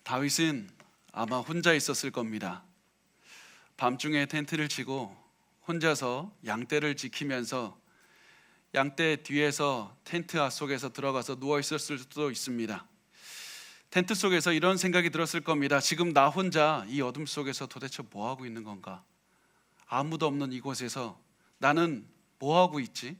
다윗은 아마 혼자 있었을 겁니다. 밤중에 텐트를 치고 혼자서 양떼를 지키면서 양떼 뒤에서 텐트 속에서 들어가서 누워 있었을 수도 있습니다. 텐트 속에서 이런 생각이 들었을 겁니다. 지금 나 혼자 이 어둠 속에서 도대체 뭐 하고 있는 건가? 아무도 없는 이곳에서 나는 뭐 하고 있지?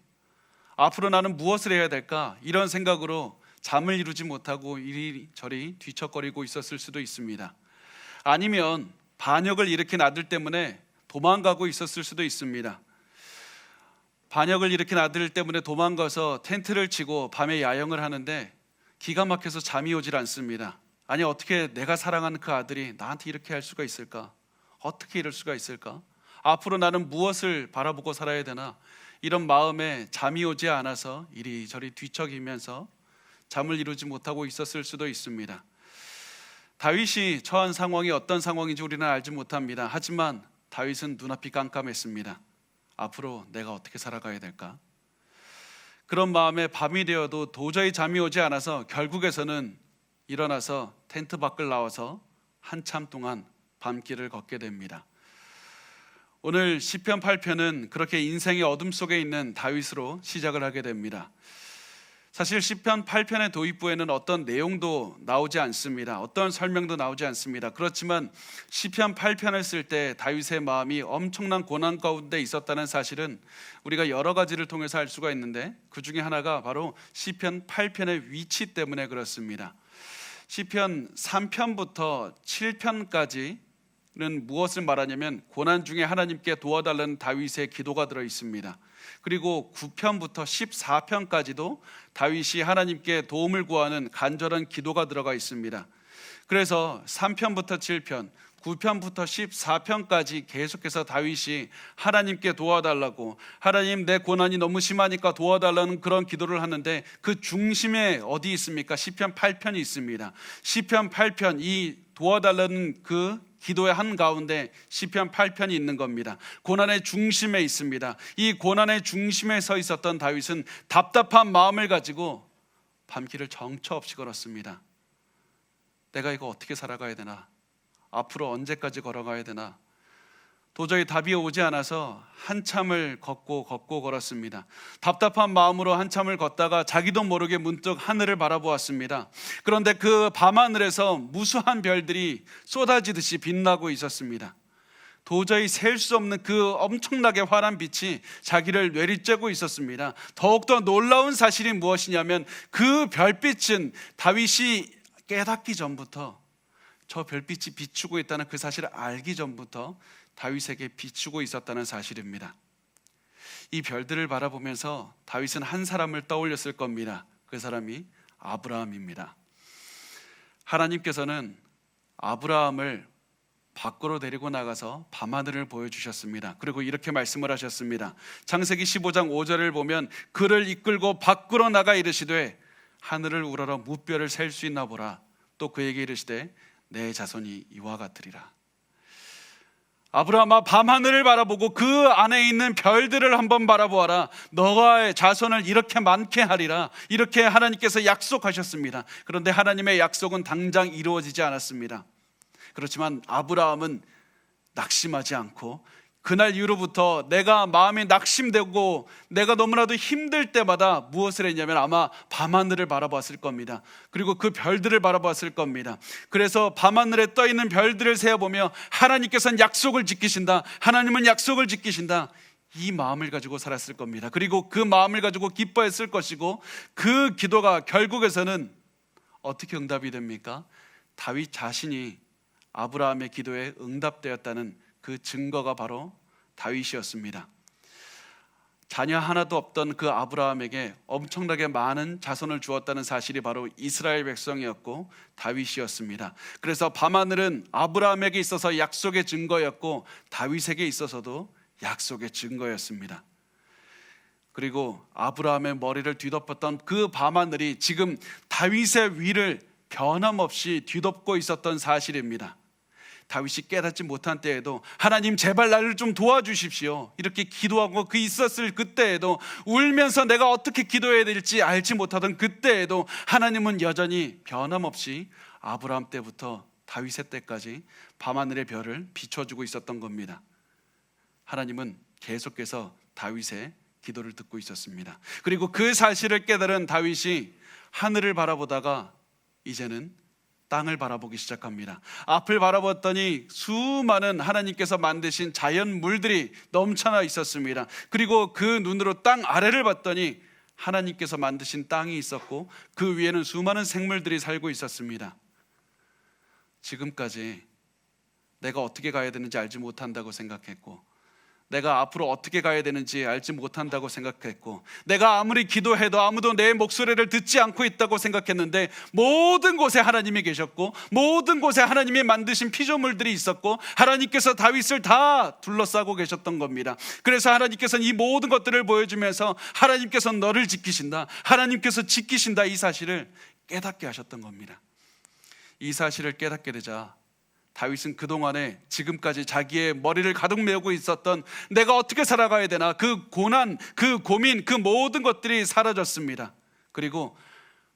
앞으로 나는 무엇을 해야 될까? 이런 생각으로 잠을 이루지 못하고 이리저리 뒤척거리고 있었을 수도 있습니다. 아니면 반역을 일으킨 아들 때문에 도망가고 있었을 수도 있습니다. 반역을 일으킨 아들 때문에 도망가서 텐트를 치고 밤에 야영을 하는데 기가 막혀서 잠이 오질 않습니다. 아니, 어떻게 내가 사랑하는 그 아들이 나한테 이렇게 할 수가 있을까? 어떻게 이럴 수가 있을까? 앞으로 나는 무엇을 바라보고 살아야 되나? 이런 마음에 잠이 오지 않아서 이리저리 뒤척이면서 잠을 이루지 못하고 있었을 수도 있습니다. 다윗이 처한 상황이 어떤 상황인지 우리는 알지 못합니다. 하지만 다윗은 눈앞이 깜깜했습니다. 앞으로 내가 어떻게 살아가야 될까? 그런 마음에 밤이 되어도 도저히 잠이 오지 않아서 결국에서는 일어나서 텐트 밖을 나와서 한참 동안 밤길을 걷게 됩니다. 오늘 시편 8편은 그렇게 인생의 어둠 속에 있는 다윗으로 시작을 하게 됩니다. 사실 시편 8편의 도입부에는 어떤 내용도 나오지 않습니다. 어떤 설명도 나오지 않습니다. 그렇지만 시편 8편을 쓸 때 다윗의 마음이 엄청난 고난 가운데 있었다는 사실은 우리가 여러 가지를 통해서 알 수가 있는데, 그 중에 하나가 바로 시편 8편의 위치 때문에 그렇습니다. 시편 3편부터 7편까지는 무엇을 말하냐면 고난 중에 하나님께 도와달라는 다윗의 기도가 들어 있습니다. 그리고 9편부터 14편까지도 다윗이 하나님께 도움을 구하는 간절한 기도가 들어가 있습니다. 그래서 3편부터 7편, 9편부터 14편까지 계속해서 다윗이 하나님께 도와달라고, 하나님 내 고난이 너무 심하니까 도와달라는 그런 기도를 하는데, 그 중심에 어디 있습니까? 시편 8편이 있습니다. 시편 8편, 이 도와달라는 그 기도의 한가운데 시편 8편이 있는 겁니다. 고난의 중심에 있습니다. 이 고난의 중심에 서 있었던 다윗은 답답한 마음을 가지고 밤길을 정처 없이 걸었습니다. 내가 이거 어떻게 살아가야 되나? 앞으로 언제까지 걸어가야 되나? 도저히 답이 오지 않아서 한참을 걷고 걸었습니다. 답답한 마음으로 한참을 걷다가 자기도 모르게 문득 하늘을 바라보았습니다. 그런데 그 밤하늘에서 무수한 별들이 쏟아지듯이 빛나고 있었습니다. 도저히 셀 수 없는 그 엄청나게 환한 빛이 자기를 내리쬐고 있었습니다. 더욱더 놀라운 사실이 무엇이냐면, 그 별빛은 다윗이 깨닫기 전부터, 저 별빛이 비추고 있다는 그 사실을 알기 전부터 다윗에게 비추고 있었다는 사실입니다. 이 별들을 바라보면서 다윗은 한 사람을 떠올렸을 겁니다. 그 사람이 아브라함입니다. 하나님께서는 아브라함을 밖으로 데리고 나가서 밤하늘을 보여주셨습니다. 그리고 이렇게 말씀을 하셨습니다. 창세기 15장 5절을 보면, 그를 이끌고 밖으로 나가 이르시되 하늘을 우러러 무뼈를 셀 수 있나 보라. 또 그에게 이르시되 내 자손이 이와 같으리라. 아브라함아, 밤하늘을 바라보고 그 안에 있는 별들을 한번 바라보아라. 너의 자손을 이렇게 많게 하리라. 이렇게 하나님께서 약속하셨습니다. 그런데 하나님의 약속은 당장 이루어지지 않았습니다. 그렇지만 아브라함은 낙심하지 않고, 그날 이후로부터 내가 마음이 낙심되고 내가 너무나도 힘들 때마다 무엇을 했냐면 아마 밤하늘을 바라봤을 겁니다. 그리고 그 별들을 바라봤을 겁니다. 그래서 밤하늘에 떠있는 별들을 세어보며 하나님께서는 약속을 지키신다, 하나님은 약속을 지키신다, 이 마음을 가지고 살았을 겁니다. 그리고 그 마음을 가지고 기뻐했을 것이고, 그 기도가 결국에서는 어떻게 응답이 됩니까? 다윗 자신이 아브라함의 기도에 응답되었다는 그 증거가 바로 다윗이었습니다. 자녀 하나도 없던 그 아브라함에게 엄청나게 많은 자손을 주었다는 사실이 바로 이스라엘 백성이었고 다윗이었습니다. 그래서 밤하늘은 아브라함에게 있어서 약속의 증거였고 다윗에게 있어서도 약속의 증거였습니다. 그리고 아브라함의 머리를 뒤덮었던 그 밤하늘이 지금 다윗의 위를 변함없이 뒤덮고 있었던 사실입니다. 다윗이 깨닫지 못한 때에도 하나님 제발 나를 좀 도와주십시오 이렇게 기도하고 그 있었을 그때에도, 울면서 내가 어떻게 기도해야 될지 알지 못하던 그때에도 하나님은 여전히 변함없이 아브라함 때부터 다윗의 때까지 밤하늘의 별을 비춰주고 있었던 겁니다. 하나님은 계속해서 다윗의 기도를 듣고 있었습니다. 그리고 그 사실을 깨달은 다윗이 하늘을 바라보다가 이제는 땅을 바라보기 시작합니다. 앞을 바라봤더니 수많은 하나님께서 만드신 자연물들이 넘쳐나 있었습니다. 그리고 그 눈으로 땅 아래를 봤더니 하나님께서 만드신 땅이 있었고 그 위에는 수많은 생물들이 살고 있었습니다. 지금까지 내가 어떻게 가야 되는지 알지 못한다고 생각했고, 내가 앞으로 어떻게 가야 되는지 알지 못한다고 생각했고, 내가 아무리 기도해도 아무도 내 목소리를 듣지 않고 있다고 생각했는데, 모든 곳에 하나님이 계셨고 모든 곳에 하나님이 만드신 피조물들이 있었고 하나님께서 다윗을 다 둘러싸고 계셨던 겁니다. 그래서 하나님께서는 이 모든 것들을 보여주면서 하나님께서 너를 지키신다, 하나님께서 지키신다, 이 사실을 깨닫게 하셨던 겁니다. 이 사실을 깨닫게 되자 다윗은 그동안에 지금까지 자기의 머리를 가득 메우고 있었던 내가 어떻게 살아가야 되나, 그 고난, 그 고민, 그 모든 것들이 사라졌습니다. 그리고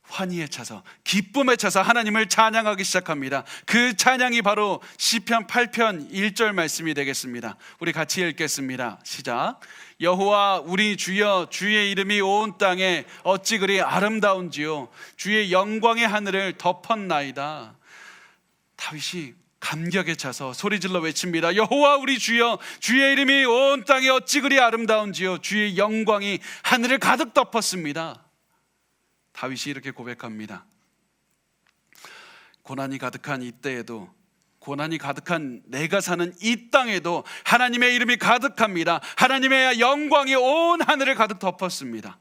환희에 차서, 기쁨에 차서 하나님을 찬양하기 시작합니다. 그 찬양이 바로 시편 8편 1절 말씀이 되겠습니다. 우리 같이 읽겠습니다. 시작. 여호와 우리 주여, 주의 이름이 온 땅에 어찌 그리 아름다운지요, 주의 영광의 하늘을 덮었나이다. 다윗이 감격에 차서 소리질러 외칩니다. 여호와 우리 주여, 주의 이름이 온 땅에 어찌 그리 아름다운지요, 주의 영광이 하늘을 가득 덮었습니다. 다윗이 이렇게 고백합니다. 고난이 가득한 이때에도, 고난이 가득한 내가 사는 이 땅에도 하나님의 이름이 가득합니다. 하나님의 영광이 온 하늘을 가득 덮었습니다.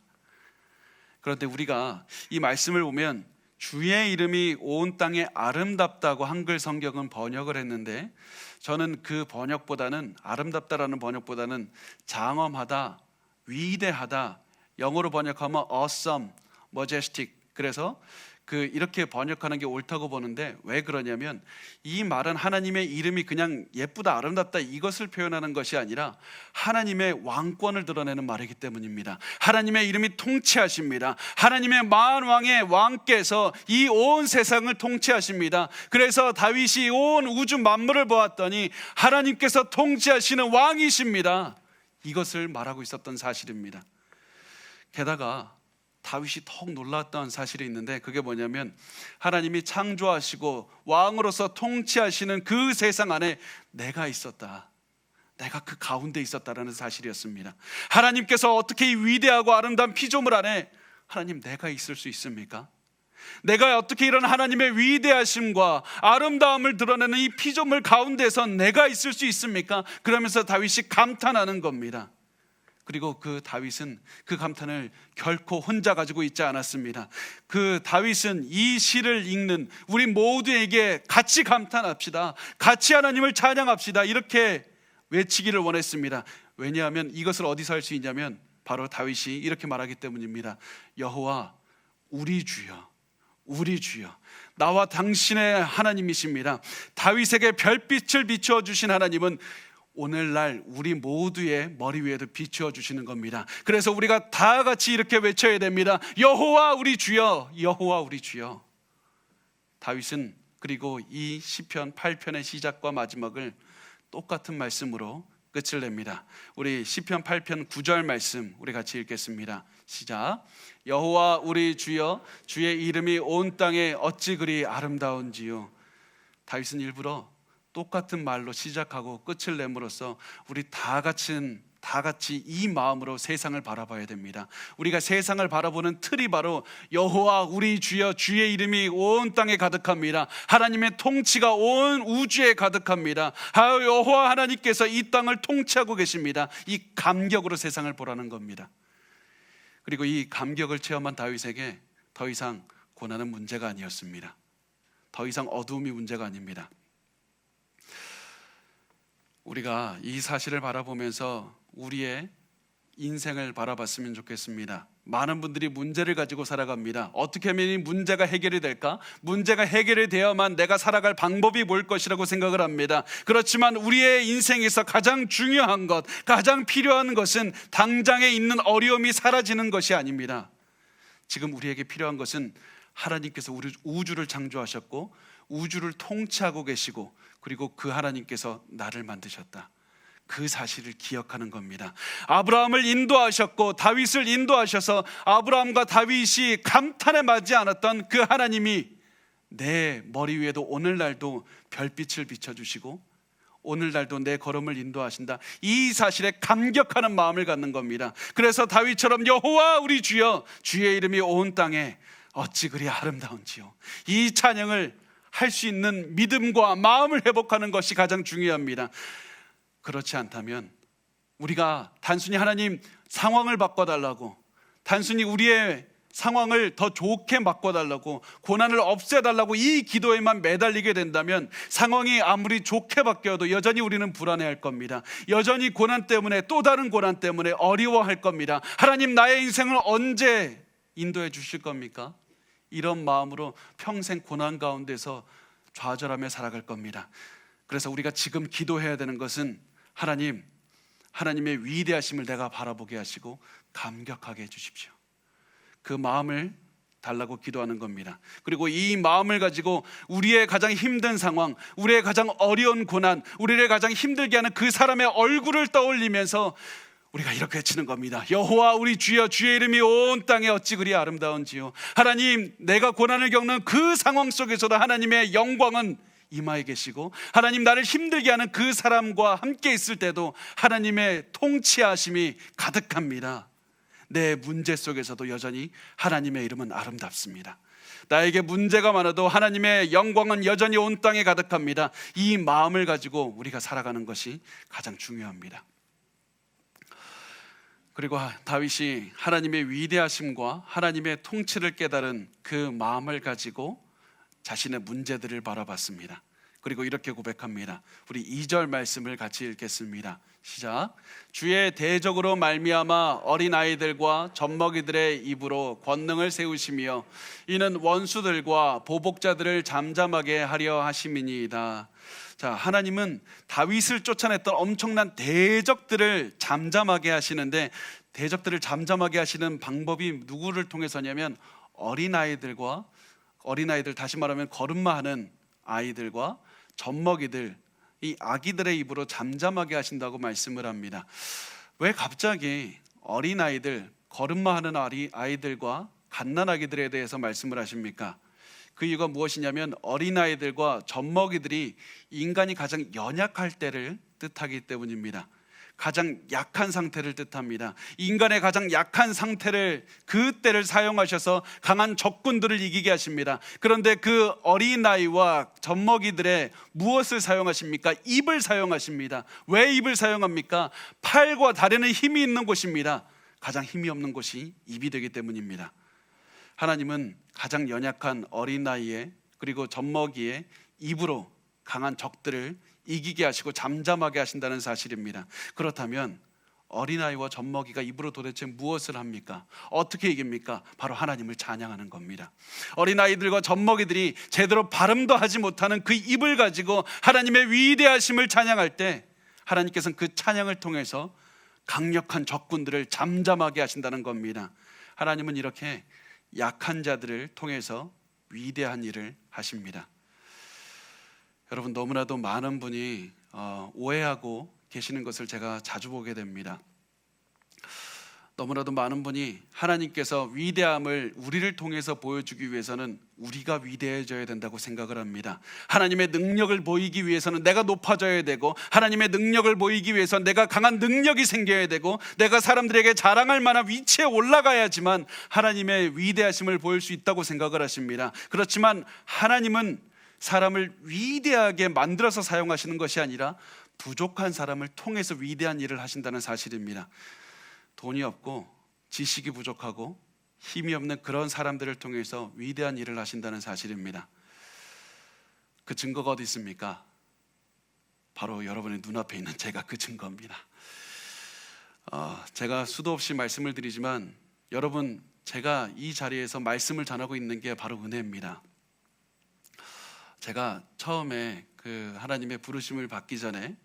그런데 우리가 이 말씀을 보면 주의 이름이 온 땅에 아름답다고 한글 성경은 번역을 했는데, 저는 그 번역보다는, 아름답다라는 번역보다는 장엄하다, 위대하다, 영어로 번역하면 awesome, majestic, 그래서 이렇게 번역하는 게 옳다고 보는데, 왜 그러냐면 이 말은 하나님의 이름이 그냥 예쁘다, 아름답다 이것을 표현하는 것이 아니라 하나님의 왕권을 드러내는 말이기 때문입니다. 하나님의 이름이 통치하십니다. 하나님의 만왕의 왕께서 이 온 세상을 통치하십니다. 그래서 다윗이 온 우주 만물을 보았더니 하나님께서 통치하시는 왕이십니다. 이것을 말하고 있었던 사실입니다. 게다가 다윗이 더욱 놀랐던 사실이 있는데, 그게 뭐냐면 하나님이 창조하시고 왕으로서 통치하시는 그 세상 안에 내가 있었다, 내가 그 가운데 있었다라는 사실이었습니다. 하나님께서 어떻게 이 위대하고 아름다운 피조물 안에, 하나님 내가 있을 수 있습니까? 내가 어떻게 이런 하나님의 위대하심과 아름다움을 드러내는 이 피조물 가운데서 내가 있을 수 있습니까? 그러면서 다윗이 감탄하는 겁니다. 그리고 그 다윗은 그 감탄을 결코 혼자 가지고 있지 않았습니다. 그 다윗은 이 시를 읽는 우리 모두에게 같이 감탄합시다, 같이 하나님을 찬양합시다, 이렇게 외치기를 원했습니다. 왜냐하면 이것을 어디서 할 수 있냐면 바로 다윗이 이렇게 말하기 때문입니다. 여호와 우리 주여, 우리 주여, 나와 당신의 하나님이십니다. 다윗에게 별빛을 비추어 주신 하나님은 오늘날 우리 모두의 머리 위에도 비추어 주시는 겁니다. 그래서 우리가 다 같이 이렇게 외쳐야 됩니다. 여호와 우리 주여, 여호와 우리 주여. 다윗은 그리고 이 시편 8편의 시작과 마지막을 똑같은 말씀으로 끝을 냅니다. 우리 시편 8편 9절 말씀 우리 같이 읽겠습니다. 시작. 여호와 우리 주여, 주의 이름이 온 땅에 어찌 그리 아름다운지요. 다윗은 일부러 똑같은 말로 시작하고 끝을 내므로써 우리 다 같이 이 마음으로 세상을 바라봐야 됩니다. 우리가 세상을 바라보는 틀이 바로 여호와 우리 주여, 주의 이름이 온 땅에 가득합니다. 하나님의 통치가 온 우주에 가득합니다. 여호와 하나님께서 이 땅을 통치하고 계십니다. 이 감격으로 세상을 보라는 겁니다. 그리고 이 감격을 체험한 다윗에게 더 이상 고난은 문제가 아니었습니다. 더 이상 어두움이 문제가 아닙니다. 우리가 이 사실을 바라보면서 우리의 인생을 바라봤으면 좋겠습니다. 많은 분들이 문제를 가지고 살아갑니다. 어떻게 하면 이 문제가 해결이 될까? 문제가 해결이 되어야만 내가 살아갈 방법이 뭘 것이라고 생각을 합니다. 그렇지만 우리의 인생에서 가장 중요한 것, 가장 필요한 것은 당장에 있는 어려움이 사라지는 것이 아닙니다. 지금 우리에게 필요한 것은 하나님께서 우리 우주를 창조하셨고 우주를 통치하고 계시고 그리고 그 하나님께서 나를 만드셨다. 그 사실을 기억하는 겁니다. 아브라함을 인도하셨고 다윗을 인도하셔서 아브라함과 다윗이 감탄에 맞지 않았던 그 하나님이 내 머리 위에도 오늘날도 별빛을 비춰주시고 오늘날도 내 걸음을 인도하신다. 이 사실에 감격하는 마음을 갖는 겁니다. 그래서 다윗처럼 여호와 우리 주여, 주의 이름이 온 땅에 어찌 그리 아름다운지요. 이 찬양을 할 수 있는 믿음과 마음을 회복하는 것이 가장 중요합니다. 그렇지 않다면 우리가 단순히 하나님 상황을 바꿔달라고, 단순히 우리의 상황을 더 좋게 바꿔달라고, 고난을 없애달라고 이 기도에만 매달리게 된다면 상황이 아무리 좋게 바뀌어도 여전히 우리는 불안해할 겁니다. 여전히 고난 때문에, 또 다른 고난 때문에 어려워할 겁니다. 하나님, 나의 인생을 언제 인도해 주실 겁니까? 이런 마음으로 평생 고난 가운데서 좌절하며 살아갈 겁니다. 그래서 우리가 지금 기도해야 되는 것은 하나님, 하나님의 위대하심을 내가 바라보게 하시고 감격하게 해주십시오. 그 마음을 달라고 기도하는 겁니다. 그리고 이 마음을 가지고 우리의 가장 힘든 상황, 우리의 가장 어려운 고난, 우리를 가장 힘들게 하는 그 사람의 얼굴을 떠올리면서 우리가 이렇게 외치는 겁니다. 여호와 우리 주여, 주의 이름이 온 땅에 어찌 그리 아름다운지요. 하나님, 내가 고난을 겪는 그 상황 속에서도 하나님의 영광은 임하에 계시고, 하나님, 나를 힘들게 하는 그 사람과 함께 있을 때도 하나님의 통치하심이 가득합니다. 내 문제 속에서도 여전히 하나님의 이름은 아름답습니다. 나에게 문제가 많아도 하나님의 영광은 여전히 온 땅에 가득합니다. 이 마음을 가지고 우리가 살아가는 것이 가장 중요합니다. 그리고 다윗이 하나님의 위대하심과 하나님의 통치를 깨달은 그 마음을 가지고 자신의 문제들을 바라봤습니다. 그리고 이렇게 고백합니다. 우리 2절 말씀을 같이 읽겠습니다. 시작. 주의 대적으로 말미암아 어린아이들과 젖먹이들의 입으로 권능을 세우시며 이는 원수들과 보복자들을 잠잠하게 하려 하심이니이다. 자, 하나님은 다윗을 쫓아냈던 엄청난 대적들을 잠잠하게 하시는데, 대적들을 잠잠하게 하시는 방법이 누구를 통해서냐면 어린아이들, 다시 말하면 걸음마하는 아이들과 젖먹이들, 이 아기들의 입으로 잠잠하게 하신다고 말씀을 합니다. 왜 갑자기 어린아이들, 걸음마하는 아이들과 갓난아기들에 대해서 말씀을 하십니까? 그 이유가 무엇이냐면 어린아이들과 젖먹이들이 인간이 가장 연약할 때를 뜻하기 때문입니다. 가장 약한 상태를 뜻합니다. 인간의 가장 약한 상태를, 그 때를 사용하셔서 강한 적군들을 이기게 하십니다. 그런데 그 어린아이와 젖먹이들의 무엇을 사용하십니까? 입을 사용하십니다. 왜 입을 사용합니까? 팔과 다리는 힘이 있는 곳입니다. 가장 힘이 없는 곳이 입이 되기 때문입니다. 하나님은 가장 연약한 어린아이의, 그리고 젖먹이의 입으로 강한 적들을 이기게 하시고 잠잠하게 하신다는 사실입니다. 그렇다면 어린아이와 젖먹이가 입으로 도대체 무엇을 합니까? 어떻게 이깁니까? 바로 하나님을 찬양하는 겁니다. 어린아이들과 젖먹이들이 제대로 발음도 하지 못하는 그 입을 가지고 하나님의 위대하심을 찬양할 때 하나님께서는 그 찬양을 통해서 강력한 적군들을 잠잠하게 하신다는 겁니다. 하나님은 이렇게 약한 자들을 통해서 위대한 일을 하십니다. 여러분, 너무나도 많은 분이 오해하고 계시는 것을 제가 자주 보게 됩니다. 너무나도 많은 분이 하나님께서 위대함을 우리를 통해서 보여주기 위해서는 우리가 위대해져야 된다고 생각을 합니다. 하나님의 능력을 보이기 위해서는 내가 높아져야 되고, 하나님의 능력을 보이기 위해서 내가 강한 능력이 생겨야 되고, 내가 사람들에게 자랑할 만한 위치에 올라가야지만 하나님의 위대하심을 보일 수 있다고 생각을 하십니다. 그렇지만 하나님은 사람을 위대하게 만들어서 사용하시는 것이 아니라 부족한 사람을 통해서 위대한 일을 하신다는 사실입니다. 돈이 없고 지식이 부족하고 힘이 없는 그런 사람들을 통해서 위대한 일을 하신다는 사실입니다. 그 증거가 어디 있습니까? 바로 여러분의 눈앞에 있는 제가 그 증거입니다. 제가 수도 없이 말씀을 드리지만 여러분, 제가 이 자리에서 말씀을 전하고 있는 게 바로 은혜입니다. 제가 처음에 그 하나님의 부르심을 받기 전에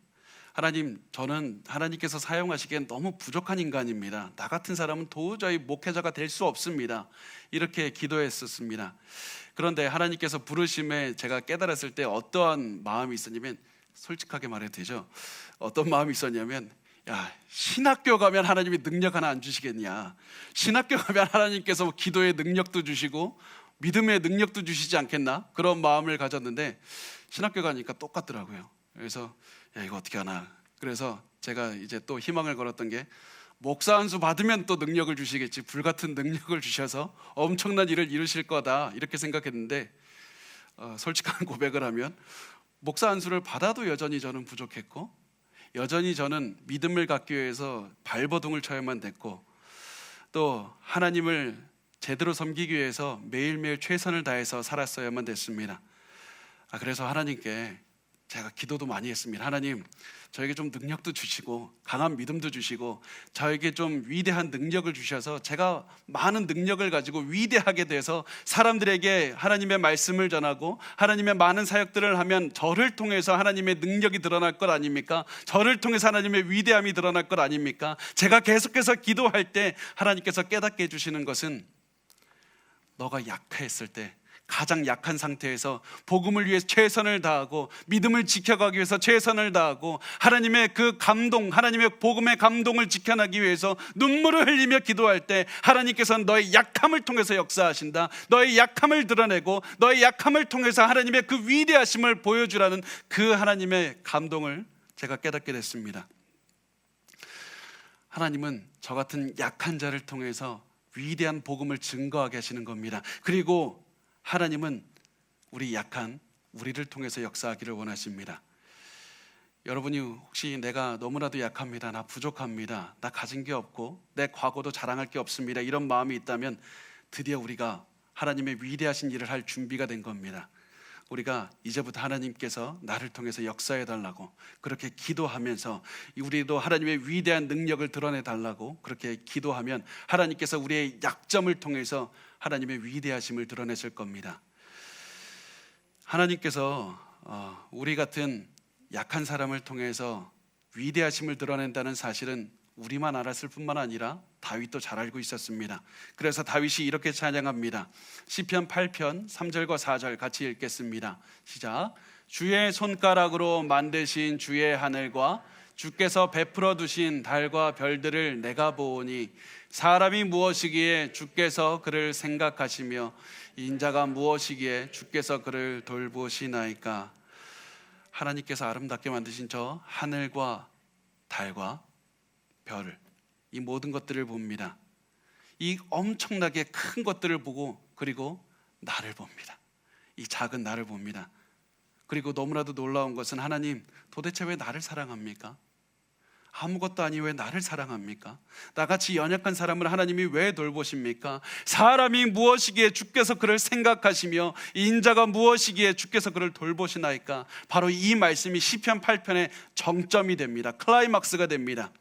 하나님, 저는 하나님께서 사용하시기엔 너무 부족한 인간입니다. 나 같은 사람은 도저히 목회자가 될 수 없습니다. 이렇게 기도했었습니다. 그런데 하나님께서 부르심에 제가 깨달았을 때 어떠한 마음이 있었냐면, 솔직하게 말해도 되죠? 어떤 마음이 있었냐면, 야, 신학교 가면 하나님이 능력 하나 안 주시겠냐? 신학교 가면 하나님께서 기도의 능력도 주시고 믿음의 능력도 주시지 않겠나? 그런 마음을 가졌는데 신학교 가니까 똑같더라고요. 그래서 야, 이거 어떻게 하나? 그래서 제가 이제 또 희망을 걸었던 게, 목사 안수 받으면 또 능력을 주시겠지, 불같은 능력을 주셔서 엄청난 일을 이루실 거다, 이렇게 생각했는데 솔직한 고백을 하면 목사 안수를 받아도 여전히 저는 부족했고, 여전히 저는 믿음을 갖기 위해서 발버둥을 쳐야만 됐고, 또 하나님을 제대로 섬기기 위해서 매일매일 최선을 다해서 살았어야만 됐습니다. 그래서 하나님께 제가 기도도 많이 했습니다. 하나님, 저에게 좀 능력도 주시고 강한 믿음도 주시고 저에게 좀 위대한 능력을 주셔서 제가 많은 능력을 가지고 위대하게 돼서 사람들에게 하나님의 말씀을 전하고 하나님의 많은 사역들을 하면 저를 통해서 하나님의 능력이 드러날 것 아닙니까? 저를 통해서 하나님의 위대함이 드러날 것 아닙니까? 제가 계속해서 기도할 때 하나님께서 깨닫게 해주시는 것은, 너가 약했을 때, 가장 약한 상태에서 복음을 위해 최선을 다하고 믿음을 지켜가기 위해서 최선을 다하고 하나님의 그 감동, 하나님의 복음의 감동을 지켜나기 위해서 눈물을 흘리며 기도할 때 하나님께서는 너의 약함을 통해서 역사하신다. 너의 약함을 드러내고 너의 약함을 통해서 하나님의 그 위대하심을 보여주라는 그 하나님의 감동을 제가 깨닫게 됐습니다. 하나님은 저 같은 약한 자를 통해서 위대한 복음을 증거하게 하시는 겁니다. 그리고 하나님은 우리 약한 우리를 통해서 역사하기를 원하십니다. 여러분이 혹시 내가 너무나도 약합니다, 나 부족합니다, 나 가진 게 없고 내 과거도 자랑할 게 없습니다, 이런 마음이 있다면 드디어 우리가 하나님의 위대하신 일을 할 준비가 된 겁니다. 우리가 이제부터 하나님께서 나를 통해서 역사해 달라고 그렇게 기도하면서, 우리도 하나님의 위대한 능력을 드러내 달라고 그렇게 기도하면 하나님께서 우리의 약점을 통해서 하나님의 위대하심을 드러내실 겁니다. 하나님께서 우리 같은 약한 사람을 통해서 위대하심을 드러낸다는 사실은 우리만 알았을 뿐만 아니라 다윗도 잘 알고 있었습니다. 그래서 다윗이 이렇게 찬양합니다. 시편 8편 3절과 4절 같이 읽겠습니다. 시작. 주의 손가락으로 만드신 주의 하늘과 주께서 베풀어 두신 달과 별들을 내가 보오니, 사람이 무엇이기에 주께서 그를 생각하시며 인자가 무엇이기에 주께서 그를 돌보시나이까. 하나님께서 아름답게 만드신 저 하늘과 달과 별을, 이 모든 것들을 봅니다. 이 엄청나게 큰 것들을 보고, 그리고 나를 봅니다. 이 작은 나를 봅니다. 그리고 너무나도 놀라운 것은, 하나님 도대체 왜 나를 사랑합니까? 아무것도 아니 왜 나를 사랑합니까? 나같이 연약한 사람을 하나님이 왜 돌보십니까? 사람이 무엇이기에 주께서 그를 생각하시며 인자가 무엇이기에 주께서 그를 돌보시나이까. 바로 이 말씀이 시편 8편의 정점이 됩니다. 클라이막스가 됩니다.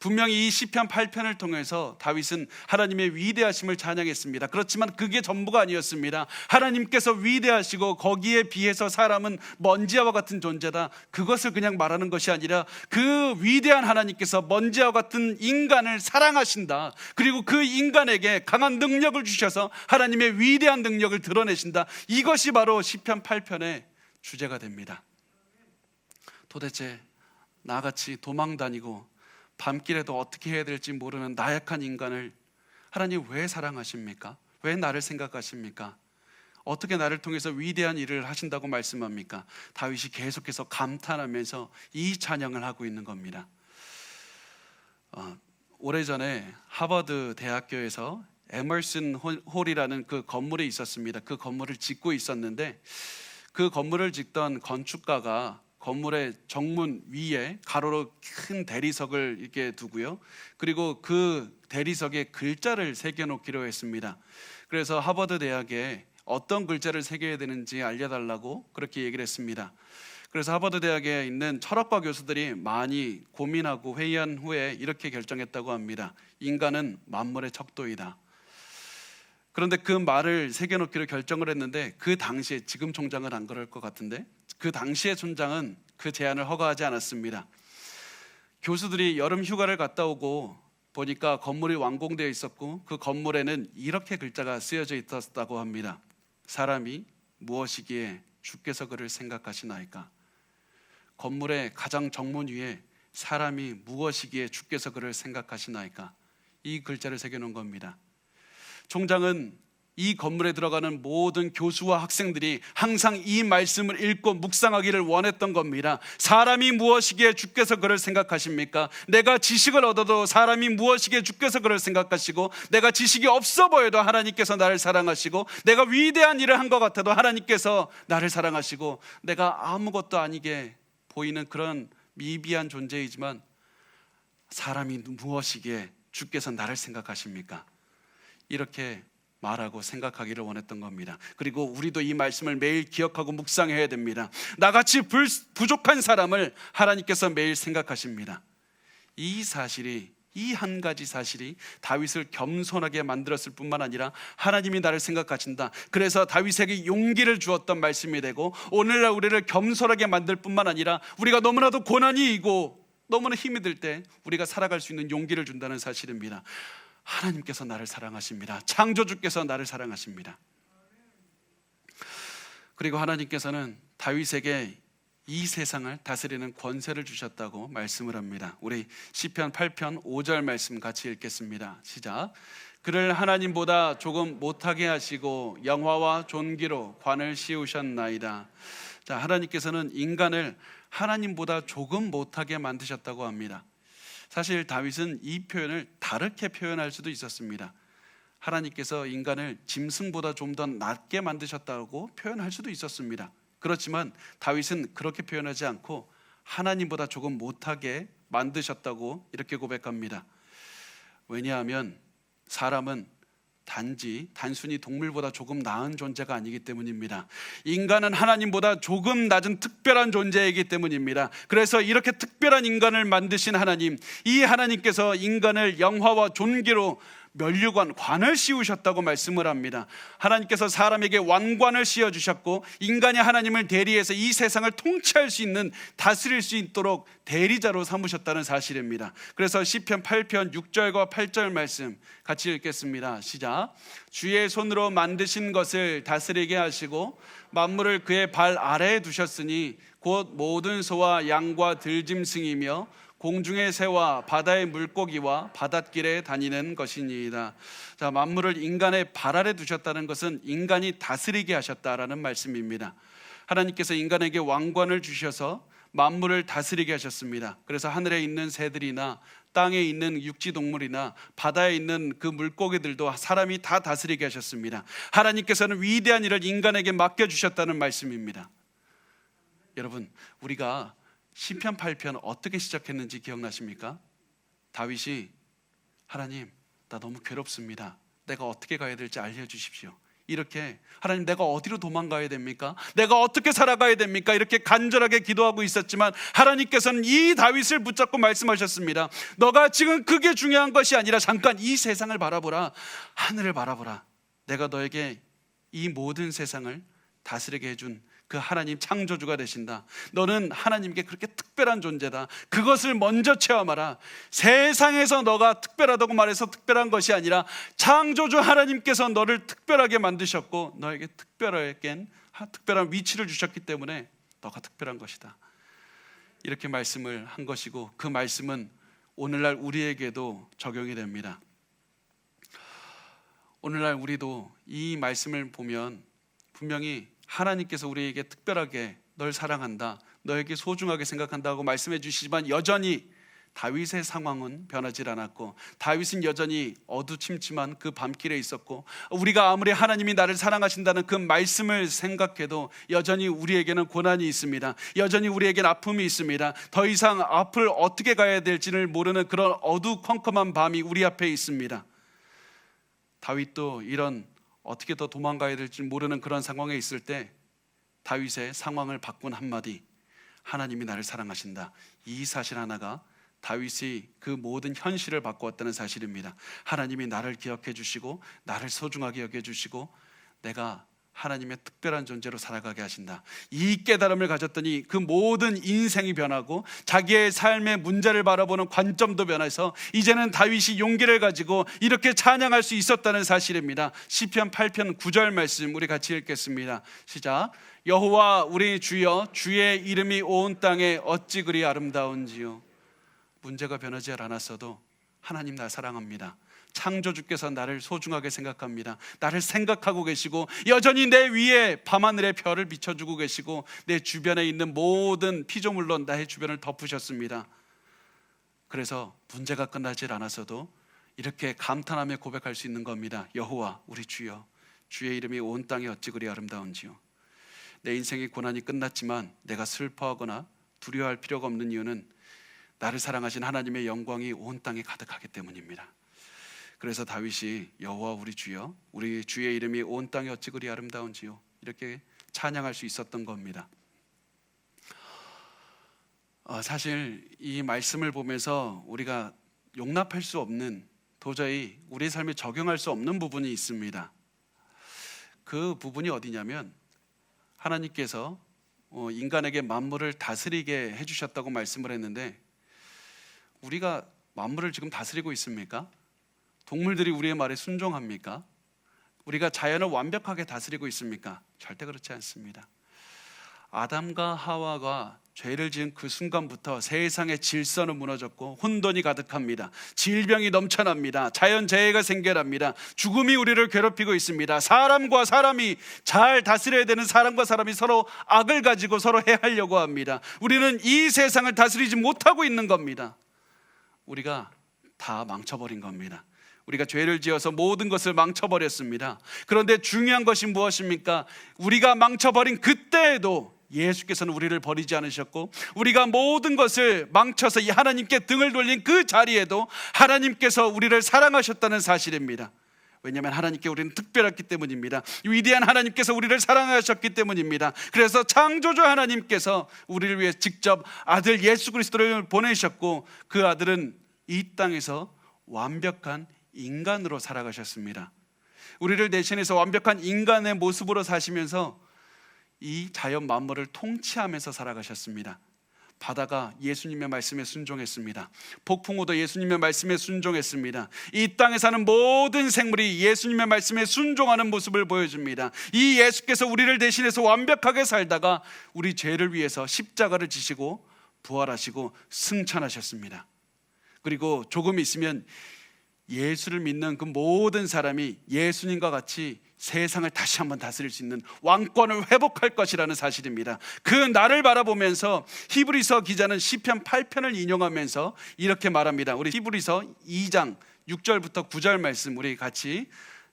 분명히 이 시편 8편을 통해서 다윗은 하나님의 위대하심을 찬양했습니다. 그렇지만 그게 전부가 아니었습니다. 하나님께서 위대하시고 거기에 비해서 사람은 먼지와 같은 존재다, 그것을 그냥 말하는 것이 아니라 그 위대한 하나님께서 먼지와 같은 인간을 사랑하신다, 그리고 그 인간에게 강한 능력을 주셔서 하나님의 위대한 능력을 드러내신다. 이것이 바로 시편 8편의 주제가 됩니다. 도대체 나같이 도망다니고 밤길에도 어떻게 해야 될지 모르는 나약한 인간을 하나님 왜 사랑하십니까? 왜 나를 생각하십니까? 어떻게 나를 통해서 위대한 일을 하신다고 말씀합니까? 다윗이 계속해서 감탄하면서 이 찬양을 하고 있는 겁니다. 오래전에 하버드 대학교에서 에머슨 홀이라는 그 건물이 있었습니다. 그 건물을 짓고 있었는데, 그 건물을 짓던 건축가가 건물의 정문 위에 가로로 큰 대리석을 이렇게 두고요, 그리고 그 대리석에 글자를 새겨놓기로 했습니다. 그래서 하버드 대학에 어떤 글자를 새겨야 되는지 알려달라고 그렇게 얘기를 했습니다. 그래서 하버드 대학에 있는 철학과 교수들이 많이 고민하고 회의한 후에 이렇게 결정했다고 합니다. 인간은 만물의 척도이다. 그런데 그 말을 새겨놓기로 결정을 했는데, 그 당시에, 지금 총장은 안 그럴 것 같은데 그 당시의 총장은 그 제안을 허가하지 않았습니다. 교수들이 여름 휴가를 갔다 오고 보니까 건물이 완공되어 있었고 그 건물에는 이렇게 글자가 쓰여져 있었다고 합니다. 사람이 무엇이기에 주께서 그를 생각하시나이까. 건물의 가장 정문 위에 사람이 무엇이기에 주께서 그를 생각하시나이까, 이 글자를 새겨놓은 겁니다. 총장은 이 건물에 들어가는 모든 교수와 학생들이 항상 이 말씀을 읽고 묵상하기를 원했던 겁니다. 사람이 무엇이기에 주께서 그를 생각하십니까? 내가 지식을 얻어도 사람이 무엇이기에 주께서 그를 생각하시고, 내가 지식이 없어 보여도 하나님께서 나를 사랑하시고, 내가 위대한 일을 한 것 같아도 하나님께서 나를 사랑하시고, 내가 아무것도 아니게 보이는 그런 미비한 존재이지만 사람이 무엇이기에 주께서 나를 생각하십니까? 이렇게 말하고 생각하기를 원했던 겁니다. 그리고 우리도 이 말씀을 매일 기억하고 묵상해야 됩니다. 나같이 부족한 사람을 하나님께서 매일 생각하십니다. 이 한 가지 사실이 다윗을 겸손하게 만들었을 뿐만 아니라 하나님이 나를 생각하신다, 그래서 다윗에게 용기를 주었던 말씀이 되고, 오늘날 우리를 겸손하게 만들 뿐만 아니라 우리가 너무나도 고난이 이고 너무나 힘이 들 때 우리가 살아갈 수 있는 용기를 준다는 사실입니다. 하나님께서 나를 사랑하십니다. 창조주께서 나를 사랑하십니다. 그리고 하나님께서는 다윗에게 이 세상을 다스리는 권세를 주셨다고 말씀을 합니다. 우리 시편 8편 5절 말씀 같이 읽겠습니다. 시작. 그를 하나님보다 조금 못하게 하시고 영화와 존귀로 관을 씌우셨나이다. 자, 하나님께서는 인간을 하나님보다 조금 못하게 만드셨다고 합니다. 사실 다윗은 이 표현을 다르게 표현할 수도 있었습니다. 하나님께서 인간을 짐승보다 좀 더 낮게 만드셨다고 표현할 수도 있었습니다. 그렇지만 다윗은 그렇게 표현하지 않고 하나님보다 조금 못하게 만드셨다고 이렇게 고백합니다. 왜냐하면 사람은 단순히 동물보다 조금 나은 존재가 아니기 때문입니다. 인간은 하나님보다 조금 낮은 특별한 존재이기 때문입니다. 그래서 이렇게 특별한 인간을 만드신 하나님, 이 하나님께서 인간을 영화와 존귀로 관을 씌우셨다고 말씀을 합니다. 하나님께서 사람에게 왕관을 씌워주셨고, 인간이 하나님을 대리해서 이 세상을 통치할 수 있는, 다스릴 수 있도록 대리자로 삼으셨다는 사실입니다. 그래서 시편 8편 6절과 8절 말씀 같이 읽겠습니다. 시작. 주의 손으로 만드신 것을 다스리게 하시고 만물을 그의 발 아래에 두셨으니 곧 모든 소와 양과 들짐승이며 공중의 새와 바다의 물고기와 바닷길에 다니는 것이니이다. 자, 만물을 인간의 발 아래 두셨다는 것은 인간이 다스리게 하셨다라는 말씀입니다. 하나님께서 인간에게 왕관을 주셔서 만물을 다스리게 하셨습니다. 그래서 하늘에 있는 새들이나 땅에 있는 육지 동물이나 바다에 있는 그 물고기들도 사람이 다 다스리게 하셨습니다. 하나님께서는 위대한 일을 인간에게 맡겨주셨다는 말씀입니다. 여러분, 우리가 시편 8편 어떻게 시작했는지 기억나십니까? 다윗이 하나님, 나 너무 괴롭습니다. 내가 어떻게 가야 될지 알려주십시오. 이렇게, 하나님, 내가 어디로 도망가야 됩니까? 내가 어떻게 살아가야 됩니까? 이렇게 간절하게 기도하고 있었지만 하나님께서는 이 다윗을 붙잡고 말씀하셨습니다. 너가 지금 그게 중요한 것이 아니라 잠깐 이 세상을 바라보라. 하늘을 바라보라. 내가 너에게 이 모든 세상을 다스리게 해준 그 하나님 창조주가 되신다. 너는 하나님께 그렇게 특별한 존재다. 그것을 먼저 체험하라. 세상에서 너가 특별하다고 말해서 특별한 것이 아니라 창조주 하나님께서 너를 특별하게 만드셨고 너에게 특별한 위치를 주셨기 때문에 너가 특별한 것이다. 이렇게 말씀을 한 것이고, 그 말씀은 오늘날 우리에게도 적용이 됩니다. 오늘날 우리도 이 말씀을 보면 분명히 하나님께서 우리에게 특별하게 널 사랑한다, 너에게 소중하게 생각한다고 말씀해 주시지만 여전히 다윗의 상황은 변하지 않았고, 다윗은 여전히 어두침침한 그 밤길에 있었고, 우리가 아무리 하나님이 나를 사랑하신다는 그 말씀을 생각해도 여전히 우리에게는 고난이 있습니다. 여전히 우리에게는 아픔이 있습니다. 더 이상 앞을 어떻게 가야 될지를 모르는 그런 어두컴컴한 밤이 우리 앞에 있습니다. 다윗도 이런 어떻게 더 도망가야 될지 모르는 그런 상황에 있을 때 다윗의 상황을 바꾼 한마디, 하나님이 나를 사랑하신다, 이 사실 하나가 다윗이 그 모든 현실을 바꾸었다는 사실입니다. 하나님이 나를 기억해 주시고 나를 소중하게 여겨 주시고 내가 하나님의 특별한 존재로 살아가게 하신다. 이 깨달음을 가졌더니 그 모든 인생이 변하고 자기의 삶의 문제를 바라보는 관점도 변해서 이제는 다윗이 용기를 가지고 이렇게 찬양할 수 있었다는 사실입니다. 시편 8편 9절 말씀 우리 같이 읽겠습니다. 시작. 여호와 우리 주여, 주의 이름이 온 땅에 어찌 그리 아름다운지요. 문제가 변하지 않았어도 하나님 나 사랑합니다. 창조주께서 나를 소중하게 생각합니다. 나를 생각하고 계시고 여전히 내 위에 밤하늘의 별을 비춰주고 계시고 내 주변에 있는 모든 피조물로 나의 주변을 덮으셨습니다. 그래서 문제가 끝나질 않았어도 이렇게 감탄하며 고백할 수 있는 겁니다. 여호와 우리 주여, 주의 이름이 온 땅에 어찌 그리 아름다운지요. 내 인생의 고난이 끝났지만 내가 슬퍼하거나 두려워할 필요가 없는 이유는 나를 사랑하신 하나님의 영광이 온 땅에 가득하기 때문입니다. 그래서 다윗이 여호와 우리 주여, 우리 주의 이름이 온 땅에 어찌 그리 아름다운지요, 이렇게 찬양할 수 있었던 겁니다. 사실 이 말씀을 보면서 우리가 용납할 수 없는, 도저히 우리 삶에 적용할 수 없는 부분이 있습니다. 그 부분이 어디냐면 하나님께서 인간에게 만물을 다스리게 해주셨다고 말씀을 했는데, 우리가 만물을 지금 다스리고 있습니까? 동물들이 우리의 말에 순종합니까? 우리가 자연을 완벽하게 다스리고 있습니까? 절대 그렇지 않습니다. 아담과 하와가 죄를 지은 그 순간부터 세상의 질서는 무너졌고 혼돈이 가득합니다. 질병이 넘쳐납니다. 자연재해가 생겨납니다. 죽음이 우리를 괴롭히고 있습니다. 사람과 사람이 잘 다스려야 되는 사람과 사람이 서로 악을 가지고 서로 해하려고 합니다. 우리는 이 세상을 다스리지 못하고 있는 겁니다. 우리가 다 망쳐버린 겁니다. 우리가 죄를 지어서 모든 것을 망쳐버렸습니다. 그런데 중요한 것이 무엇입니까? 우리가 망쳐버린 그때에도 예수께서는 우리를 버리지 않으셨고, 우리가 모든 것을 망쳐서 이 하나님께 등을 돌린 그 자리에도 하나님께서 우리를 사랑하셨다는 사실입니다. 왜냐하면 하나님께 우리는 특별했기 때문입니다. 위대한 하나님께서 우리를 사랑하셨기 때문입니다. 그래서 창조주 하나님께서 우리를 위해 직접 아들 예수 그리스도를 보내셨고, 그 아들은 이 땅에서 완벽한 인간으로 살아가셨습니다. 우리를 대신해서 완벽한 인간의 모습으로 사시면서 이 자연 만물을 통치하면서 살아가셨습니다. 바다가 예수님의 말씀에 순종했습니다. 폭풍우도 예수님의 말씀에 순종했습니다. 이 땅에 사는 모든 생물이 예수님의 말씀에 순종하는 모습을 보여줍니다. 이 예수께서 우리를 대신해서 완벽하게 살다가 우리 죄를 위해서 십자가를 지시고 부활하시고 승천하셨습니다. 그리고 조금 있으면 예수를 믿는 그 모든 사람이 예수님과 같이 세상을 다시 한번 다스릴 수 있는 왕권을 회복할 것이라는 사실입니다. 그 날을 바라보면서 히브리서 기자는 시편 8편을 인용하면서 이렇게 말합니다. 우리 히브리서 2장 6절부터 9절 말씀 우리 같이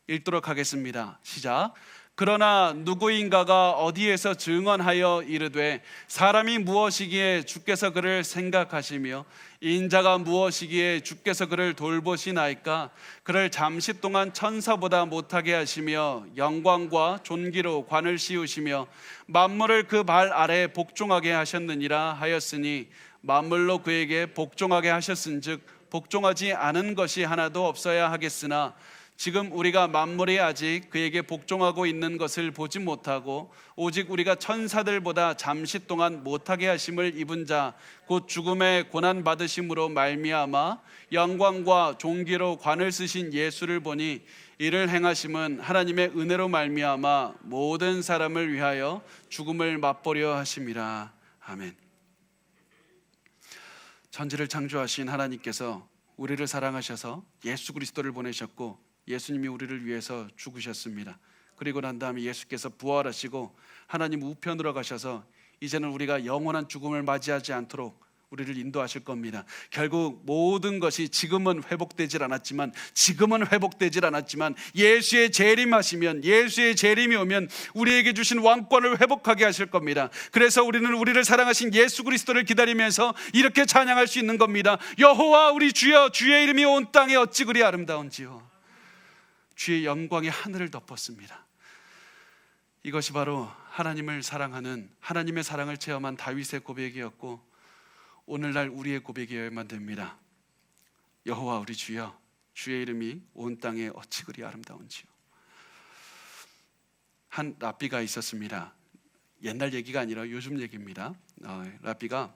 읽도록 하겠습니다. 시작. 그러나 누구인가가 어디에서 증언하여 이르되 사람이 무엇이기에 주께서 그를 생각하시며 인자가 무엇이기에 주께서 그를 돌보시나이까. 그를 잠시 동안 천사보다 못하게 하시며 영광과 존귀로 관을 씌우시며 만물을 그 발 아래에 복종하게 하셨느니라 하였으니 만물로 그에게 복종하게 하셨은즉 복종하지 않은 것이 하나도 없어야 하겠으나 지금 우리가 만물이 아직 그에게 복종하고 있는 것을 보지 못하고 오직 우리가 천사들보다 잠시 동안 못하게 하심을 입은 자 곧 죽음의 고난 받으심으로 말미암아 영광과 존귀로 관을 쓰신 예수를 보니 이를 행하심은 하나님의 은혜로 말미암아 모든 사람을 위하여 죽음을 맛보려 하심이라. 아멘. 천지를 창조하신 하나님께서 우리를 사랑하셔서 예수 그리스도를 보내셨고 예수님이 우리를 위해서 죽으셨습니다. 그리고 난 다음에 예수께서 부활하시고 하나님 우편으로 가셔서 이제는 우리가 영원한 죽음을 맞이하지 않도록 우리를 인도하실 겁니다. 결국 모든 것이 지금은 회복되질 않았지만 예수의 재림하시면, 예수의 재림이 오면 우리에게 주신 왕권을 회복하게 하실 겁니다. 그래서 우리는 우리를 사랑하신 예수 그리스도를 기다리면서 이렇게 찬양할 수 있는 겁니다. 여호와 우리 주여, 주의 이름이 온 땅에 어찌 그리 아름다운지요. 주의 영광이 하늘을 덮었습니다. 이것이 바로 하나님을 사랑하는, 하나님의 사랑을 체험한 다윗의 고백이었고 오늘날 우리의 고백이어야만 됩니다. 여호와 우리 주여, 주의 이름이 온 땅에 어찌 그리 아름다운지요. 한 랍비가 있었습니다. 옛날 얘기가 아니라 요즘 얘기입니다. 랍비가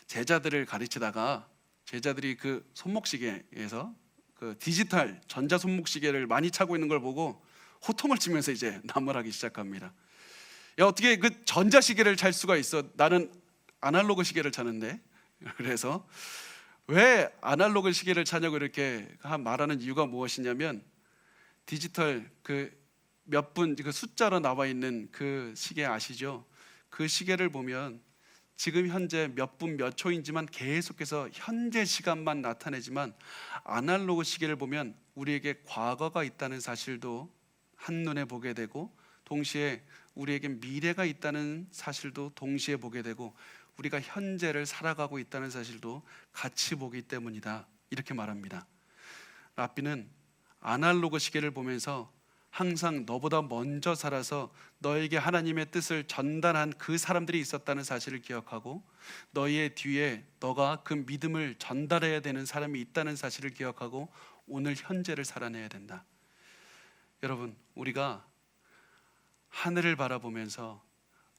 제자들을 가르치다가 제자들이 그 손목시계에서 그 디지털 전자 손목시계를 많이 차고 있는 걸 보고 호통을 치면서 이제 난무하기 시작합니다. 야, 어떻게 그 전자시계를 찰 수가 있어? 나는 아날로그 시계를 차는데. 그래서 왜 아날로그 시계를 차냐고 이렇게 말하는 이유가 무엇이냐면, 디지털 그 몇 분 그 숫자로 나와 있는 그 시계 아시죠? 그 시계를 보면 지금 현재 몇 분 몇 초인지만 계속해서 현재 시간만 나타내지만, 아날로그 시계를 보면 우리에게 과거가 있다는 사실도 한눈에 보게 되고, 동시에 우리에게 미래가 있다는 사실도 동시에 보게 되고, 우리가 현재를 살아가고 있다는 사실도 같이 보기 때문이다, 이렇게 말합니다. 랍비는 아날로그 시계를 보면서 항상 너보다 먼저 살아서 너에게 하나님의 뜻을 전달한 그 사람들이 있었다는 사실을 기억하고, 너희의 뒤에 너가 그 믿음을 전달해야 되는 사람이 있다는 사실을 기억하고 오늘 현재를 살아내야 된다. 여러분, 우리가 하늘을 바라보면서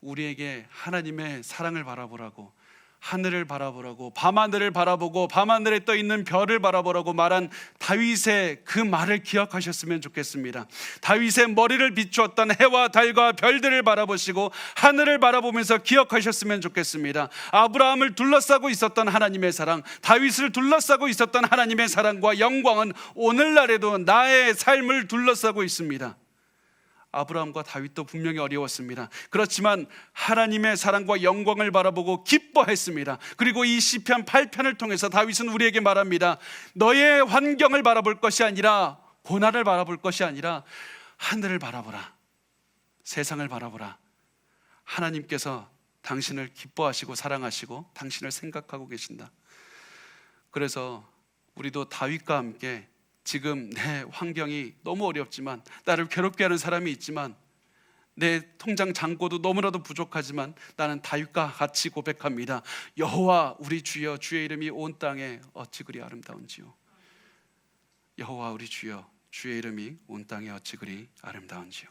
우리에게 하나님의 사랑을 바라보라고, 하늘을 바라보라고, 밤하늘을 바라보고 밤하늘에 떠 있는 별을 바라보라고 말한 다윗의 그 말을 기억하셨으면 좋겠습니다. 다윗의 머리를 비추었던 해와 달과 별들을 바라보시고 하늘을 바라보면서 기억하셨으면 좋겠습니다. 아브라함을 둘러싸고 있었던 하나님의 사랑, 다윗을 둘러싸고 있었던 하나님의 사랑과 영광은 오늘날에도 나의 삶을 둘러싸고 있습니다. 아브라함과 다윗도 분명히 어려웠습니다. 그렇지만 하나님의 사랑과 영광을 바라보고 기뻐했습니다. 그리고 이 시편 8편을 통해서 다윗은 우리에게 말합니다. 너의 환경을 바라볼 것이 아니라, 고난을 바라볼 것이 아니라 하늘을 바라보라, 세상을 바라보라. 하나님께서 당신을 기뻐하시고 사랑하시고 당신을 생각하고 계신다. 그래서 우리도 다윗과 함께 지금 내 환경이 너무 어렵지만, 나를 괴롭게 하는 사람이 있지만, 내 통장 잔고도 너무나도 부족하지만 나는 다윗과 같이 고백합니다. 여호와 우리 주여, 주의 이름이 온 땅에 어찌 그리 아름다운지요. 여호와 우리 주여, 주의 이름이 온 땅에 어찌 그리 아름다운지요.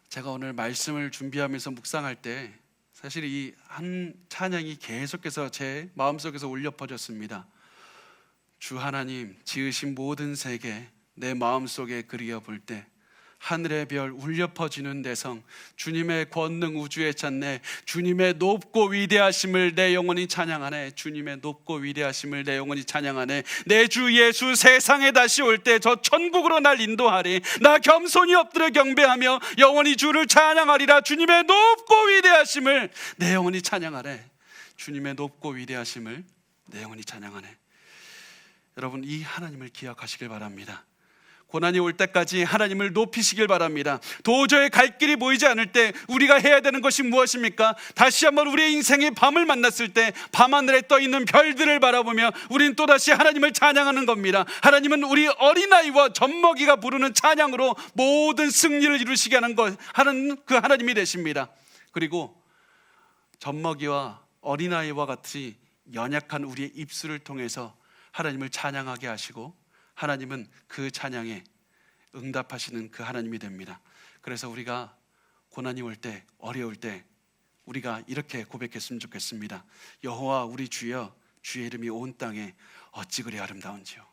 제가 오늘 말씀을 준비하면서 묵상할 때 사실 이 한 찬양이 계속해서 제 마음속에서 울려 퍼졌습니다. 주 하나님 지으신 모든 세계 내 마음속에 그리어 볼 때, 하늘의 별 울려 퍼지는 대성, 주님의 권능 우주에 찼네. 주님의 높고 위대하심을 내 영혼이 찬양하네. 주님의 높고 위대하심을 내 영혼이 찬양하네. 내 주 예수 세상에 다시 올 때 저 천국으로 날 인도하리. 나 겸손히 엎드려 경배하며 영원히 주를 찬양하리라. 주님의 높고 위대하심을 내 영혼이 찬양하네. 주님의 높고 위대하심을 내 영혼이 찬양하네. 여러분, 이 하나님을 기억하시길 바랍니다. 고난이 올 때까지 하나님을 높이시길 바랍니다. 도저히 갈 길이 보이지 않을 때 우리가 해야 되는 것이 무엇입니까? 다시 한번 우리의 인생의 밤을 만났을 때 밤하늘에 떠 있는 별들을 바라보며 우리는 또다시 하나님을 찬양하는 겁니다. 하나님은 우리 어린아이와 젖먹이가 부르는 찬양으로 모든 승리를 이루시게 하는 그 하나님이 되십니다. 그리고 젖먹이와 어린아이와 같이 연약한 우리의 입술을 통해서 하나님을 찬양하게 하시고, 하나님은 그 찬양에 응답하시는 그 하나님이 됩니다. 그래서 우리가 고난이 올 때, 어려울 때 우리가 이렇게 고백했으면 좋겠습니다. 여호와 우리 주여, 주의 이름이 온 땅에 어찌 그리 아름다운지요.